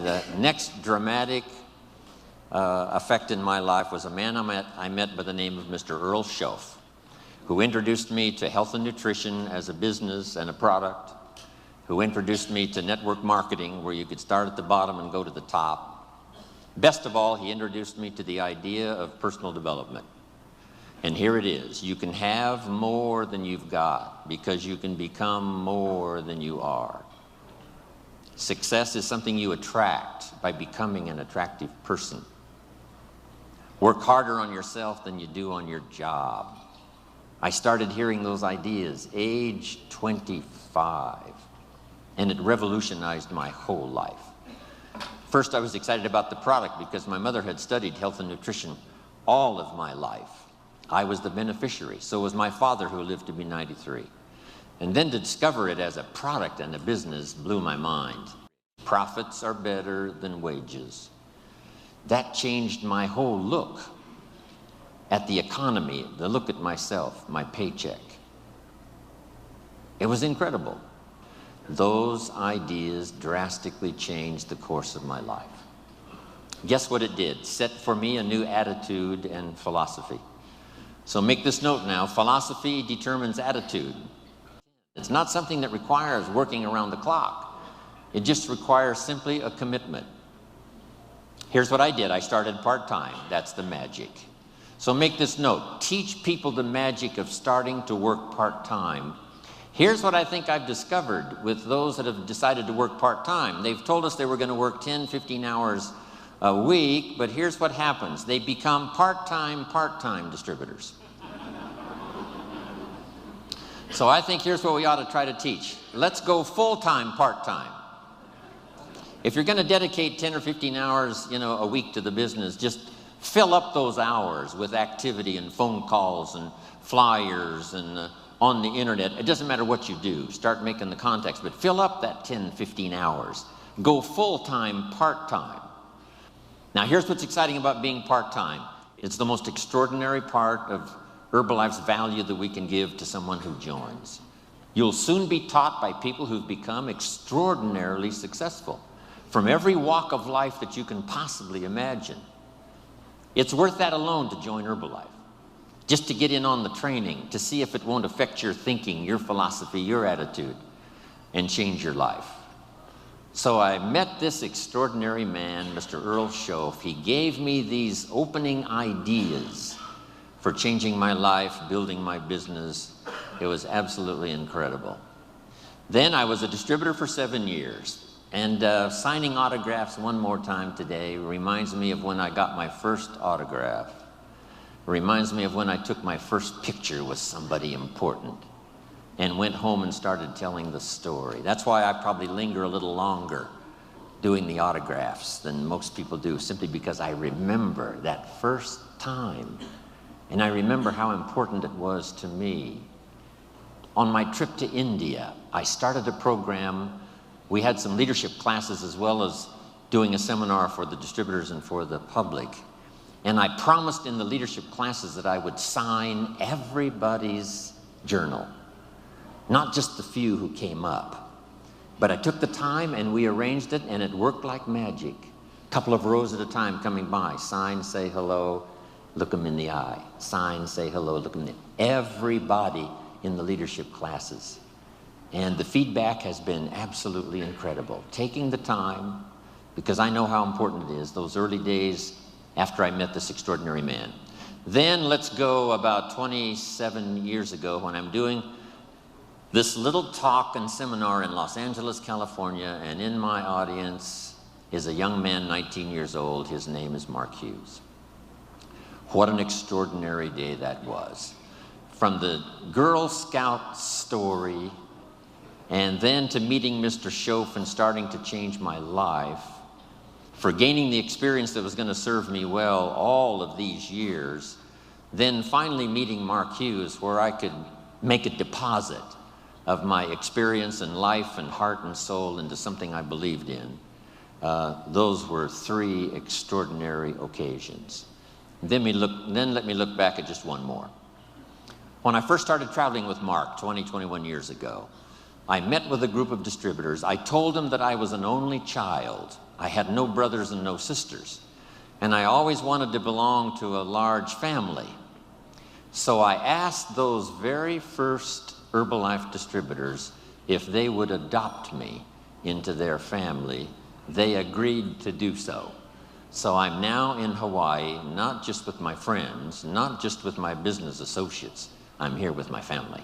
the next dramatic effect in my life was a man I met by the name of Mr. Earl Schoaf, who introduced me to health and nutrition as a business and a product, who introduced me to network marketing, where you could start at the bottom and go to the top. Best of all, he introduced me to the idea of personal development. And here it is. You can have more than you've got because you can become more than you are. Success is something you attract by becoming an attractive person. Work harder on yourself than you do on your job. I started hearing those ideas age 25, and it revolutionized my whole life. First, I was excited about the product because my mother had studied health and nutrition all of my life. I was the beneficiary. So was my father, who lived to be 93. And then to discover it as a product and a business blew my mind. Profits are better than wages. That changed my whole look at the economy, the look at myself, my paycheck. It was incredible. Those ideas drastically changed the course of my life. Guess what it did? Set for me a new attitude and philosophy. So make this note now: philosophy determines attitude. It's not something that requires working around the clock. It just requires simply a commitment. Here's what I did. I started part-time. That's the magic. So make this note: teach people the magic of starting to work part-time. Here's what I think I've discovered with those that have decided to work part-time. They've told us they were going to work 10, 15 hours a week, but here's what happens. They become part-time distributors. So I think here's what we ought to try to teach. Let's go full-time, part-time. If you're going to dedicate 10 or 15 hours, a week to the business, just fill up those hours with activity and phone calls and flyers and on the internet. It doesn't matter what you do. Start making the contacts, but fill up that 10, 15 hours. Go full-time, part-time. Now, here's what's exciting about being part-time. It's the most extraordinary part of Herbalife's value that we can give to someone who joins. You'll soon be taught by people who've become extraordinarily successful from every walk of life that you can possibly imagine. It's worth that alone to join Herbalife, just to get in on the training, to see if it won't affect your thinking, your philosophy, your attitude, and change your life. So I met this extraordinary man, Mr. Earl Schoaf. He gave me these opening ideas for changing my life, building my business. It was absolutely incredible. Then I was a distributor for 7 years. And signing autographs one more time today reminds me of when I got my first autograph. Reminds me of when I took my first picture with somebody important and went home and started telling the story. That's why I probably linger a little longer doing the autographs than most people do, simply because I remember that first time. And I remember how important it was to me. On my trip to India, I started a program. We had some leadership classes as well as doing a seminar for the distributors and for the public. And I promised in the leadership classes that I would sign everybody's journal, not just the few who came up. But I took the time and we arranged it, and it worked like magic. A couple of rows at a time coming by. Sign, say hello, look them in the eye. Sign, say hello, look them in the eye. Everybody in the leadership classes. And the feedback has been absolutely incredible. Taking the time, because I know how important it is, those early days after I met this extraordinary man. Then let's go about 27 years ago when I'm doing this little talk and seminar in Los Angeles, California, and in my audience is a young man, 19 years old. His name is Mark Hughes. What an extraordinary day that was. From the Girl Scout story, and then to meeting Mr. Schoaf and starting to change my life, for gaining the experience that was going to serve me well all of these years, then finally meeting Mark Hughes, where I could make a deposit of my experience and life and heart and soul into something I believed in. Those were 3 extraordinary occasions. Then let me look back at just one more. When I first started traveling with Mark 21 years ago, I met with a group of distributors. I told them that I was an only child I had no brothers and no sisters. And I always wanted to belong to a large family. So I asked those very first Herbalife distributors if they would adopt me into their family. They agreed to do so. So I'm now in Hawaii, not just with my friends, not just with my business associates. I'm here with my family.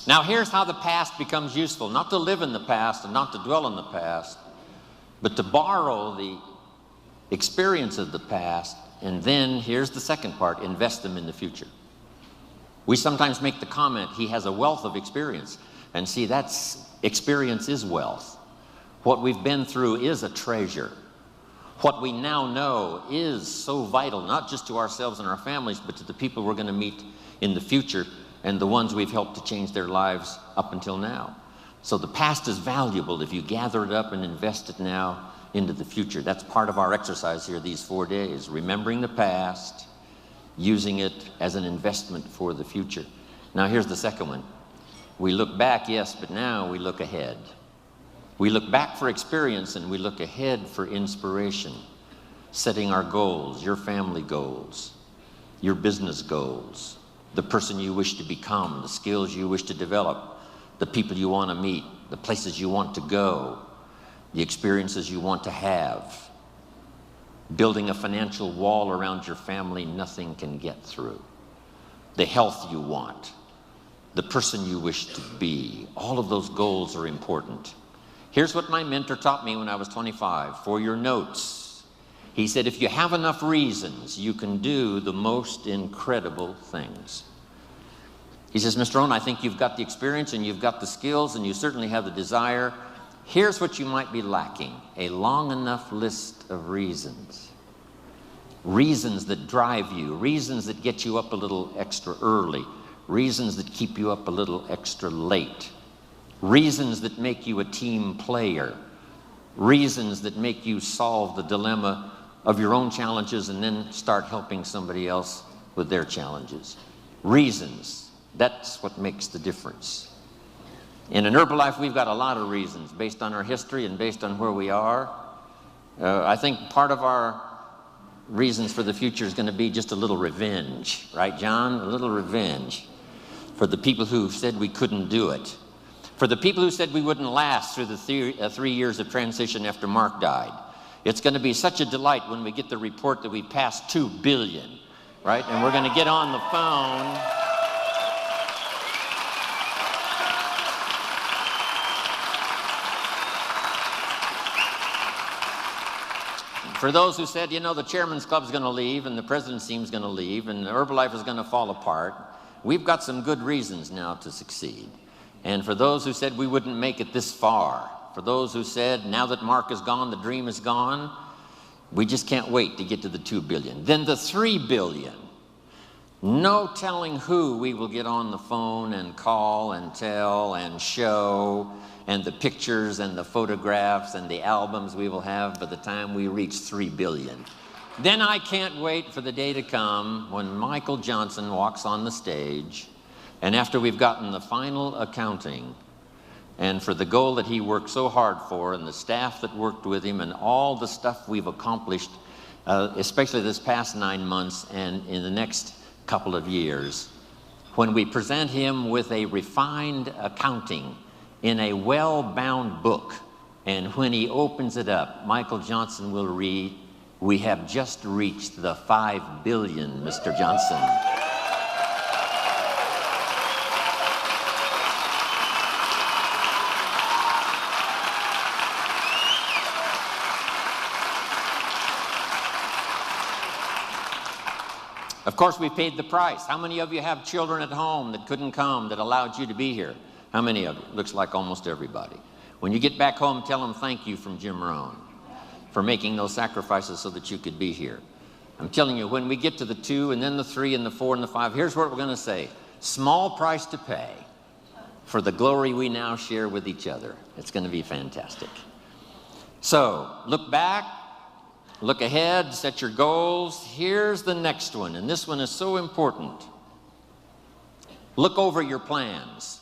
Now here's how the past becomes useful. Not to live in the past and not to dwell in the past, but to borrow the experience of the past, and then here's the second part, invest them in the future. We sometimes make the comment, he has a wealth of experience. And see, experience is wealth. What we've been through is a treasure. What we now know is so vital, not just to ourselves and our families, but to the people we're going to meet in the future and the ones we've helped to change their lives up until now. So the past is valuable if you gather it up and invest it now into the future. That's part of our exercise here these 4 days, remembering the past, using it as an investment for the future. Now here's the second one. We look back, yes, but now we look ahead. We look back for experience and we look ahead for inspiration, setting our goals, your family goals, your business goals, the person you wish to become, the skills you wish to develop, the people you want to meet, the places you want to go, the experiences you want to have, building a financial wall around your family nothing can get through, the health you want, the person you wish to be. All of those goals are important. Here's what my mentor taught me when I was 25, for your notes. He said, if you have enough reasons, you can do the most incredible things. He says, Mr. Rohn, I think you've got the experience and you've got the skills and you certainly have the desire. Here's what you might be lacking, a long enough list of reasons. Reasons that drive you, reasons that get you up a little extra early, reasons that keep you up a little extra late, reasons that make you a team player, reasons that make you solve the dilemma of your own challenges and then start helping somebody else with their challenges. Reasons, that's what makes the difference. In an Herbalife, we've got a lot of reasons based on our history and based on where we are. I think part of our reasons for the future is going to be just a little revenge, right, John? A little revenge for the people who said we couldn't do it, for the people who said we wouldn't last through the 3 years of transition after Mark died. It's going to be such a delight when we get the report that we passed 2 billion, right? And we're going to get on the phone. For those who said, you know, the chairman's club's going to leave and the president's team's going to leave and Herbalife is going to fall apart, we've got some good reasons now to succeed. And for those who said we wouldn't make it this far, for those who said, now that Mark is gone, the dream is gone, we just can't wait to get to the 2 billion. Then the 3 billion. No telling who we will get on the phone and call and tell and show, and the pictures and the photographs and the albums we will have by the time we reach 3 billion. Then I can't wait for the day to come when Michael Johnson walks on the stage, and after we've gotten the final accounting, and for the goal that he worked so hard for, and the staff that worked with him, and all the stuff we've accomplished, especially this past 9 months and in the next couple of years, when we present him with a refined accounting in a well-bound book, and when he opens it up, Michael Johnson will read, "We have just reached the 5 billion, Mr. Johnson." Of course, we paid the price. How many of you have children at home that couldn't come, that allowed you to be here? How many of you? Looks like almost everybody. When you get back home, tell them thank you from Jim Rohn for making those sacrifices so that you could be here. I'm telling you, when we get to the 2 and then the 3 and the 4 and the 5, here's what we're going to say. Small price to pay for the glory we now share with each other. It's going to be fantastic. So, look back, look ahead, set your goals. Here's the next one, and this one is so important. Look over your plans.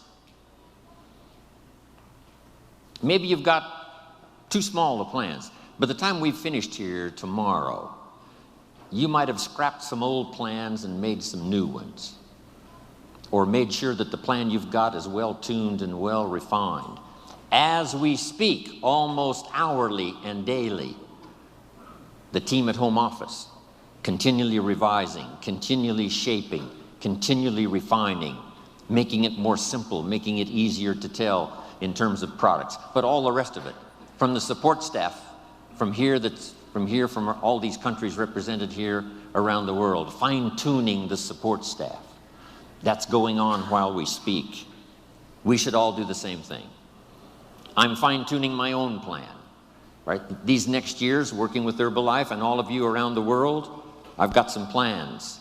Maybe you've got too small of plans. By the time we've finished here tomorrow, you might have scrapped some old plans and made some new ones, or made sure that the plan you've got is well tuned and well refined. As we speak, almost hourly and daily, the team at home office, continually revising, continually shaping, continually refining, making it more simple, making it easier to tell in terms of products, but all the rest of it, from the support staff, from all these countries represented here around the world, fine-tuning the support staff. That's going on while we speak. We should all do the same thing. I'm fine-tuning my own plan, right? These next years, working with Herbalife and all of you around the world, I've got some plans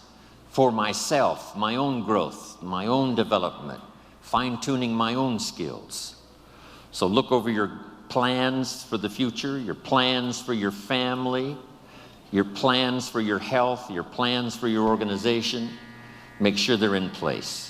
for myself, my own growth, my own development, fine-tuning my own skills. So look over your plans for the future, your plans for your family, your plans for your health, your plans for your organization. Make sure they're in place.